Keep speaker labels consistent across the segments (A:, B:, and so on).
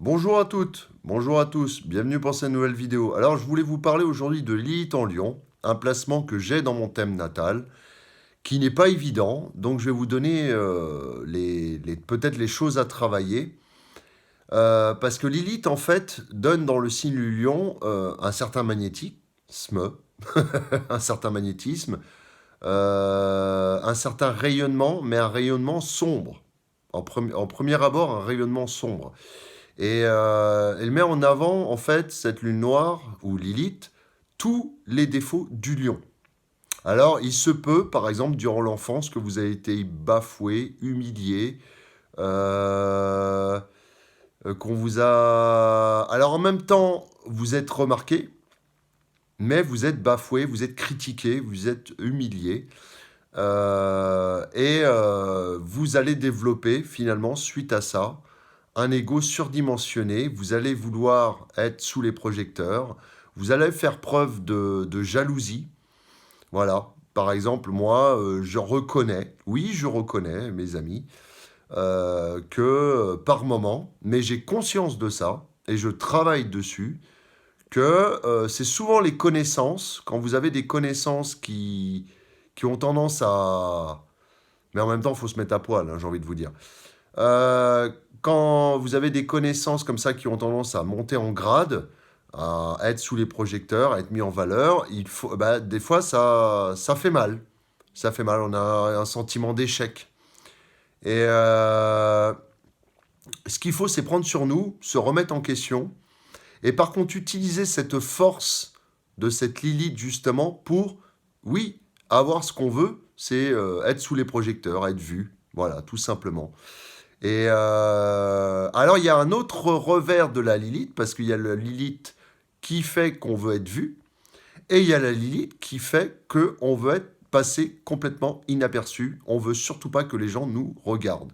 A: Bonjour à toutes, bonjour à tous, bienvenue pour cette nouvelle vidéo. Alors je voulais vous parler aujourd'hui de Lilith en Lion, un placement que j'ai dans mon thème natal, qui n'est pas évident, donc je vais vous donner peut-être les choses à travailler. Parce que Lilith en fait donne dans le signe du Lion un certain magnétisme, un certain magnétisme, un certain rayonnement, mais un rayonnement sombre. En premier abord, un rayonnement sombre. Et elle met en avant, en fait, cette lune noire, ou Lilith, tous les défauts du lion. Alors, il se peut, par exemple, durant l'enfance, que vous ayez été bafoué, humilié, euh, qu'on vous a... Alors, en même temps, vous êtes remarqué, mais vous êtes bafoué, vous êtes critiqué, vous êtes humilié. Vous allez développer, finalement, suite à ça, un ego surdimensionné, vous allez vouloir être sous les projecteurs, vous allez faire preuve de jalousie. Voilà. Par exemple, moi, je reconnais, oui, je reconnais, mes amis, que par moment, mais j'ai conscience de ça, et je travaille dessus, que c'est souvent les connaissances, quand vous avez des connaissances qui ont tendance à... Mais en même temps, il faut se mettre à poil, hein, j'ai envie de vous dire. Euh, Quand vous avez des connaissances comme ça qui ont tendance à monter en grade, à être sous les projecteurs, à être mis en valeur, des fois ça fait mal. Ça fait mal, on a un sentiment d'échec. Et ce qu'il faut, c'est prendre sur nous, se remettre en question, et par contre utiliser cette force de cette Lilith justement pour, oui, avoir ce qu'on veut, c'est être sous les projecteurs, être vu, voilà, tout simplement. Et alors, il y a un autre revers de la Lilith, parce qu'il y a la Lilith qui fait qu'on veut être vu, et il y a la Lilith qui fait qu'on veut être passé complètement inaperçu. On veut surtout pas que les gens nous regardent.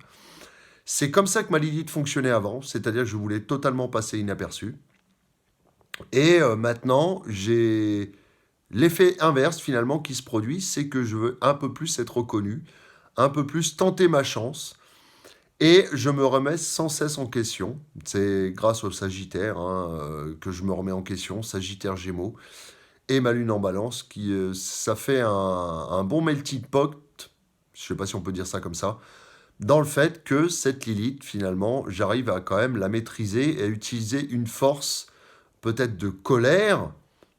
A: C'est comme ça que ma Lilith fonctionnait avant, c'est-à-dire que je voulais totalement passer inaperçu. Et maintenant, j'ai l'effet inverse finalement qui se produit, c'est que je veux un peu plus être reconnu, un peu plus tenter ma chance. Et je me remets sans cesse en question. C'est grâce au Sagittaire que je me remets en question, Sagittaire Gémeaux, et ma lune en balance, ça fait un bon melting pot, je ne sais pas si on peut dire ça comme ça, dans le fait que cette Lilith, finalement, j'arrive à quand même la maîtriser et à utiliser une force peut-être de colère,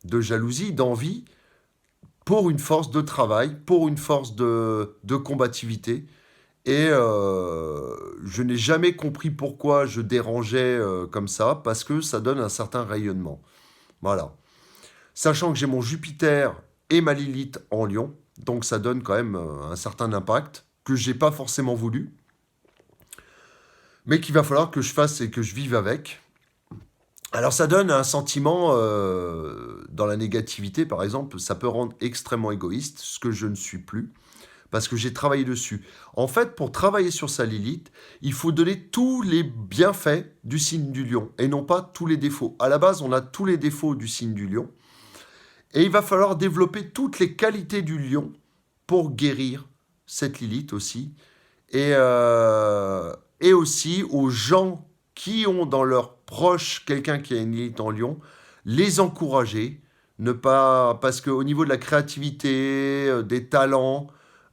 A: de jalousie, d'envie, pour une force de travail, pour une force de combativité. Et je n'ai jamais compris pourquoi je dérangeais comme ça, parce que ça donne un certain rayonnement. Voilà. Sachant que j'ai mon Jupiter et ma Lilith en Lion, donc ça donne quand même un certain impact que j'ai pas forcément voulu, mais qu'il va falloir que je fasse et que je vive avec. Alors ça donne un sentiment dans la négativité, par exemple, ça peut rendre extrêmement égoïste, ce que je ne suis plus. Parce que j'ai travaillé dessus. En fait, pour travailler sur sa Lilith, il faut donner tous les bienfaits du signe du lion et non pas tous les défauts. À la base, on a tous les défauts du signe du lion et il va falloir développer toutes les qualités du lion pour guérir cette Lilith aussi. Et aussi aux gens qui ont dans leurs proches quelqu'un qui a une Lilith en lion, les encourager, ne pas... Parce qu'au niveau de la créativité, des talents,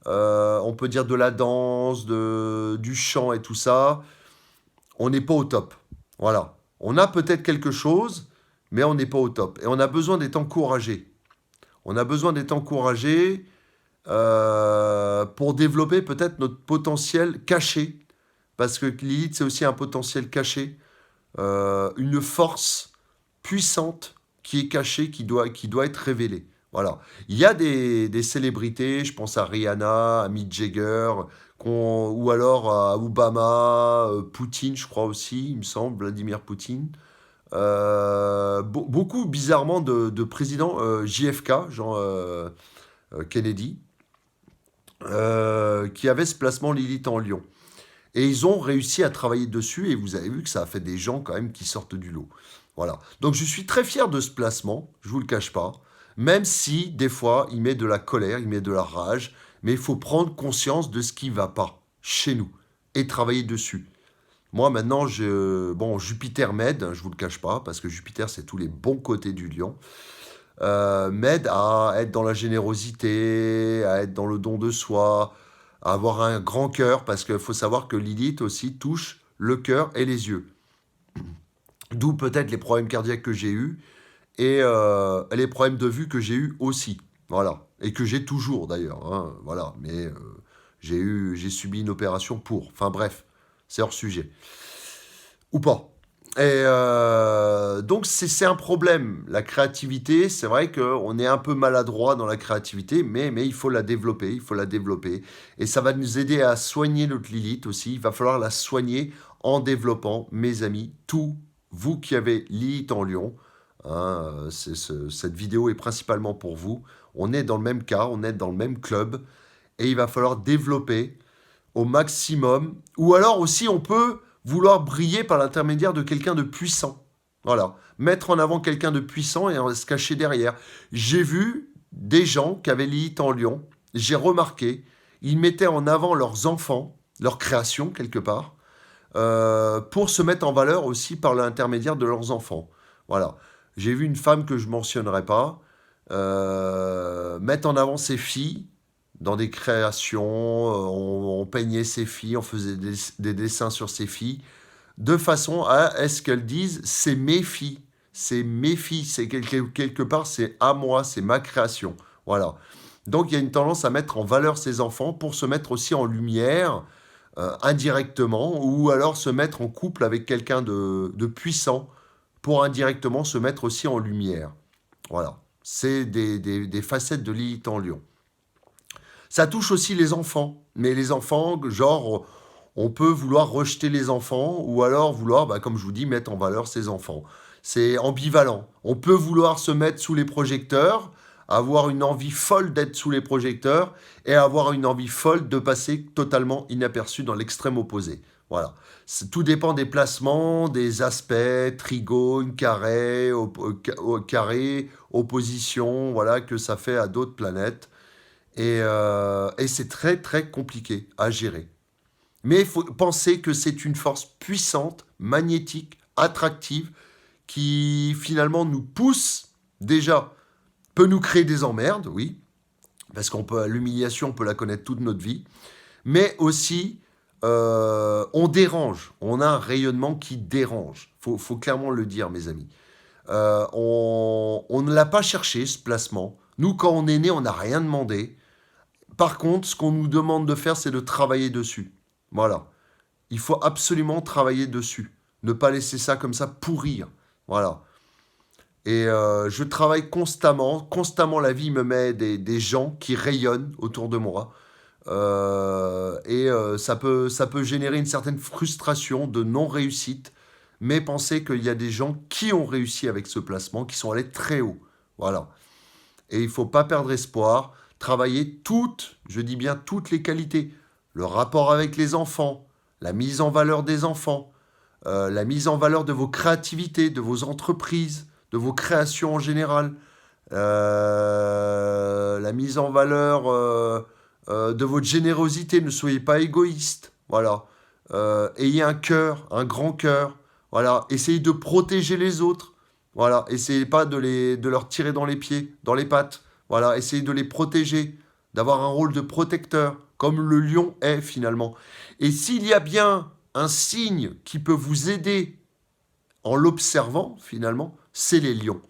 A: on peut dire de la danse, du chant et tout ça, on n'est pas au top. Voilà. On a peut-être quelque chose, mais on n'est pas au top. Et on a besoin d'être encouragé. On a besoin d'être encouragé pour développer peut-être notre potentiel caché. Parce que Lilith, c'est aussi un potentiel caché. Une force puissante qui est cachée, qui doit être révélée. Voilà. Il y a des célébrités, je pense à Rihanna, à Mick Jagger, ou alors à Obama, Poutine, je crois aussi, il me semble, Vladimir Poutine. Beaucoup, bizarrement, de présidents, JFK, genre Kennedy, qui avaient ce placement Lilith en Lion. Et ils ont réussi à travailler dessus et vous avez vu que ça a fait des gens quand même qui sortent du lot. Voilà. Donc je suis très fier de ce placement, je vous le cache pas. Même si des fois il met de la colère, il met de la rage, mais il faut prendre conscience de ce qui va pas chez nous et travailler dessus. Moi, maintenant, bon, Jupiter m'aide, je vous le cache pas, parce que Jupiter, c'est tous les bons côtés du lion. M'aide à être dans la générosité, à être dans le don de soi, à avoir un grand cœur, parce qu'il faut savoir que Lilith aussi touche le cœur et les yeux. D'où peut-être les problèmes cardiaques que j'ai eus et les problèmes de vue que j'ai eus aussi. Voilà. Et que j'ai toujours d'ailleurs. Hein, voilà. Mais j'ai subi une opération pour. Enfin bref, c'est hors sujet. Ou pas. Et donc c'est un problème. La créativité, c'est vrai qu'on est un peu maladroit dans la créativité, mais il faut la développer, il faut la développer. Et ça va nous aider à soigner notre Lilith aussi. Il va falloir la soigner en développant, mes amis, tous vous qui avez Lilith en Lion. Hein, cette vidéo est principalement pour vous. On est dans le même cas, on est dans le même club. Et il va falloir développer au maximum. Ou alors aussi, on peut vouloir briller par l'intermédiaire de quelqu'un de puissant. Voilà. Mettre en avant quelqu'un de puissant et se cacher derrière. J'ai vu des gens qui avaient Lilith en Lion. J'ai remarqué, ils mettaient en avant leurs enfants, leur création quelque part, pour se mettre en valeur aussi par l'intermédiaire de leurs enfants. Voilà. J'ai vu une femme que je mentionnerai pas mettre en avant ses filles dans des créations, on peignait ses filles, on faisait des dessins sur ses filles, de façon à ce qu'elles disent c'est mes filles, c'est quelque part c'est à moi, c'est ma création. Voilà. Donc il y a une tendance à mettre en valeur ses enfants pour se mettre aussi en lumière indirectement, ou alors se mettre en couple avec quelqu'un de puissant pour indirectement se mettre aussi en lumière. Voilà. C'est des facettes de Lilith en Lion. Ça touche aussi les enfants. Mais les enfants, genre, on peut vouloir rejeter les enfants ou alors vouloir, comme je vous dis, mettre en valeur ses enfants. C'est ambivalent. On peut vouloir se mettre sous les projecteurs, avoir une envie folle d'être sous les projecteurs et avoir une envie folle de passer totalement inaperçu dans l'extrême opposé. Voilà. Tout dépend des placements, des aspects, trigone, carré, opposition, voilà, que ça fait à d'autres planètes. Et c'est très très compliqué à gérer. Mais il faut penser que c'est une force puissante, magnétique, attractive, qui finalement nous pousse déjà, peut nous créer des emmerdes, oui, parce l'humiliation, on peut la connaître toute notre vie, mais aussi on dérange, on a un rayonnement qui dérange. Faut clairement le dire, mes amis. On ne l'a pas cherché, ce placement. Nous, quand on est né, on n'a rien demandé. Par contre, ce qu'on nous demande de faire, c'est de travailler dessus. Voilà. Il faut absolument travailler dessus. Ne pas laisser ça comme ça pourrir. Voilà. Et je travaille constamment. Constamment, la vie me met des gens qui rayonnent autour de moi. Ça peut générer une certaine frustration de non-réussite. Mais pensez qu'il y a des gens qui ont réussi avec ce placement, qui sont allés très haut. Voilà. Et il ne faut pas perdre espoir. Travailler je dis bien toutes les qualités. Le rapport avec les enfants, la mise en valeur des enfants, la mise en valeur de vos créativités, de vos entreprises, de vos créations en général, la mise en valeur de votre générosité. Ne soyez pas égoïste. Voilà. Ayez un cœur, un grand cœur. Voilà. Essayez de protéger les autres. Voilà. Essayez pas de leur tirer dans les pieds, dans les pattes. Voilà, essayez de les protéger, d'avoir un rôle de protecteur, comme le lion est finalement. Et s'il y a bien un signe qui peut vous aider en l'observant, finalement, c'est les lions.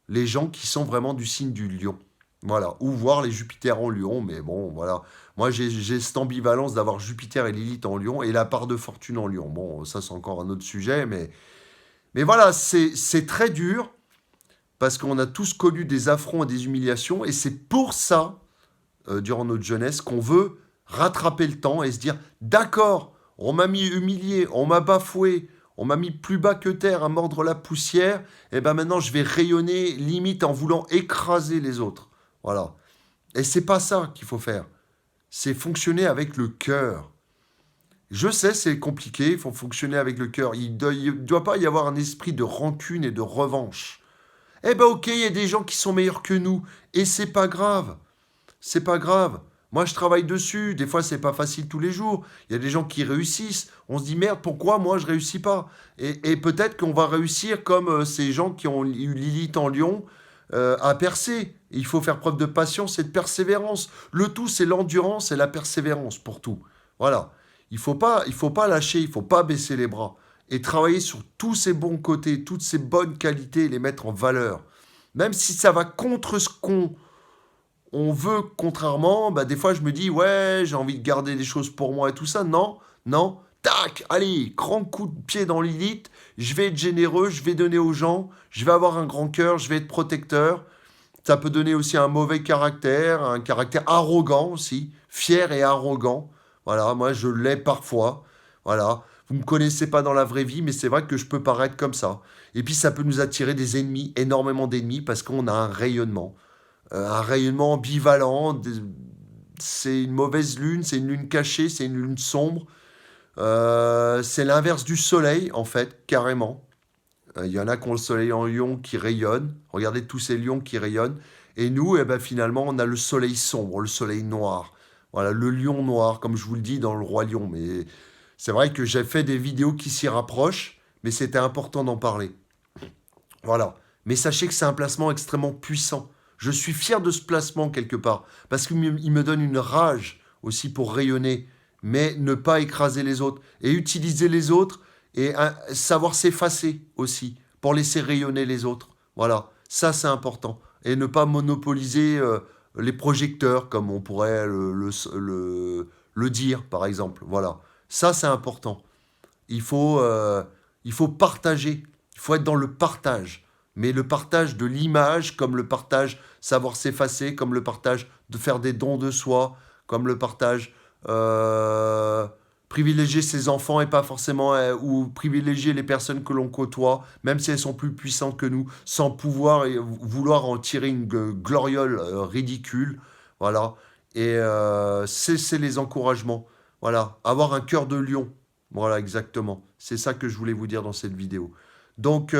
A: Les gens qui sont vraiment du signe du lion. Voilà, ou voir les Jupiters en lion, mais bon, voilà. Moi, j'ai cette ambivalence d'avoir Jupiter et Lilith en lion et la part de fortune en lion. Bon, ça, c'est encore un autre sujet, mais voilà, c'est très dur. Parce qu'on a tous connu des affronts et des humiliations, et c'est pour ça, durant notre jeunesse, qu'on veut rattraper le temps et se dire, d'accord, on m'a mis humilié, on m'a bafoué, on m'a mis plus bas que terre à mordre la poussière, et ben maintenant je vais rayonner limite en voulant écraser les autres. Voilà. Et c'est pas ça qu'il faut faire. C'est fonctionner avec le cœur. Je sais, c'est compliqué, il faut fonctionner avec le cœur. Il ne doit pas y avoir un esprit de rancune et de revanche. Eh ben ok, il y a des gens qui sont meilleurs que nous, et c'est pas grave. C'est pas grave. Moi, je travaille dessus. Des fois, c'est pas facile tous les jours. Il y a des gens qui réussissent. On se dit, merde, pourquoi moi, je réussis pas? Et peut-être qu'on va réussir comme ces gens qui ont eu Lilith en Lion à percer. Il faut faire preuve de patience et de persévérance. Le tout, c'est l'endurance et la persévérance pour tout. Voilà. Il faut pas lâcher, il faut pas baisser les bras. Et travailler sur tous ces bons côtés, toutes ces bonnes qualités et les mettre en valeur. Même si ça va contre ce qu'on on veut, contrairement, bah, des fois je me dis, ouais, j'ai envie de garder des choses pour moi et tout ça. Non, non, tac, allez, grand coup de pied dans l'élite, je vais être généreux, je vais donner aux gens, je vais avoir un grand cœur, je vais être protecteur. Ça peut donner aussi un caractère arrogant aussi, fier et arrogant. Voilà, moi je l'ai parfois. Voilà, vous ne me connaissez pas dans la vraie vie, mais c'est vrai que je peux paraître comme ça. Et puis ça peut nous attirer des ennemis, énormément d'ennemis, parce qu'on a un rayonnement ambivalent. C'est une mauvaise lune, c'est une lune cachée, c'est une lune sombre. C'est l'inverse du soleil, en fait, carrément. Il y en a qui ont le soleil en lion qui rayonne. Regardez tous ces lions qui rayonnent. Et nous, eh ben, finalement, on a le soleil sombre, le soleil noir. Voilà, le lion noir, comme je vous le dis dans le roi lion. Mais c'est vrai que j'ai fait des vidéos qui s'y rapprochent, mais c'était important d'en parler. Voilà. Mais sachez que c'est un placement extrêmement puissant. Je suis fier de ce placement quelque part, parce qu'il me donne une rage aussi pour rayonner, mais ne pas écraser les autres, et utiliser les autres, et savoir s'effacer aussi, pour laisser rayonner les autres. Voilà, ça c'est important. Et ne pas monopoliser les projecteurs, comme on pourrait le dire, par exemple. Voilà, ça c'est important. Il faut, euh, il faut partager, il faut être dans le partage. Mais le partage de l'image, comme le partage savoir s'effacer, comme le partage de faire des dons de soi, comme le partage euh, privilégier ses enfants et pas forcément, ou privilégier les personnes que l'on côtoie, même si elles sont plus puissantes que nous, sans pouvoir et vouloir en tirer une gloriole ridicule. Voilà. Et cesser les encouragements. Voilà. Avoir un cœur de lion. Voilà, exactement. C'est ça que je voulais vous dire dans cette vidéo. Donc,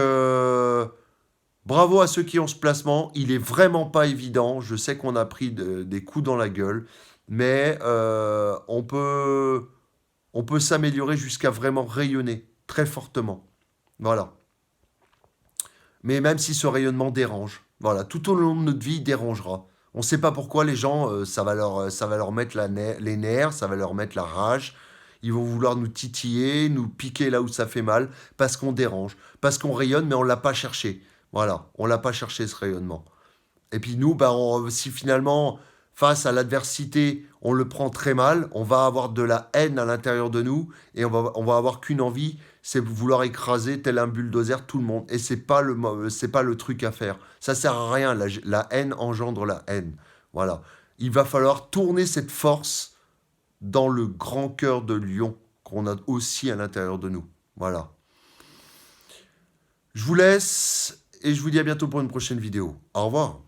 A: bravo à ceux qui ont ce placement. Il est vraiment pas évident. Je sais qu'on a pris des coups dans la gueule, mais on peut s'améliorer jusqu'à vraiment rayonner très fortement. Voilà. Mais même si ce rayonnement dérange, voilà, tout au long de notre vie, il dérangera. On ne sait pas pourquoi les gens, ça va leur mettre les nerfs, ça va leur mettre la rage. Ils vont vouloir nous titiller, nous piquer là où ça fait mal, parce qu'on dérange, parce qu'on rayonne, mais on ne l'a pas cherché. Voilà, on ne l'a pas cherché ce rayonnement. Et puis nous, bah, si finalement, face à l'adversité, on le prend très mal, on va avoir de la haine à l'intérieur de nous et on va avoir qu'une envie, c'est vouloir écraser tel un bulldozer tout le monde. Et c'est pas le truc à faire. Ça sert à rien. La haine engendre la haine. Voilà. Il va falloir tourner cette force dans le grand cœur de lion qu'on a aussi à l'intérieur de nous. Voilà. Je vous laisse et je vous dis à bientôt pour une prochaine vidéo. Au revoir.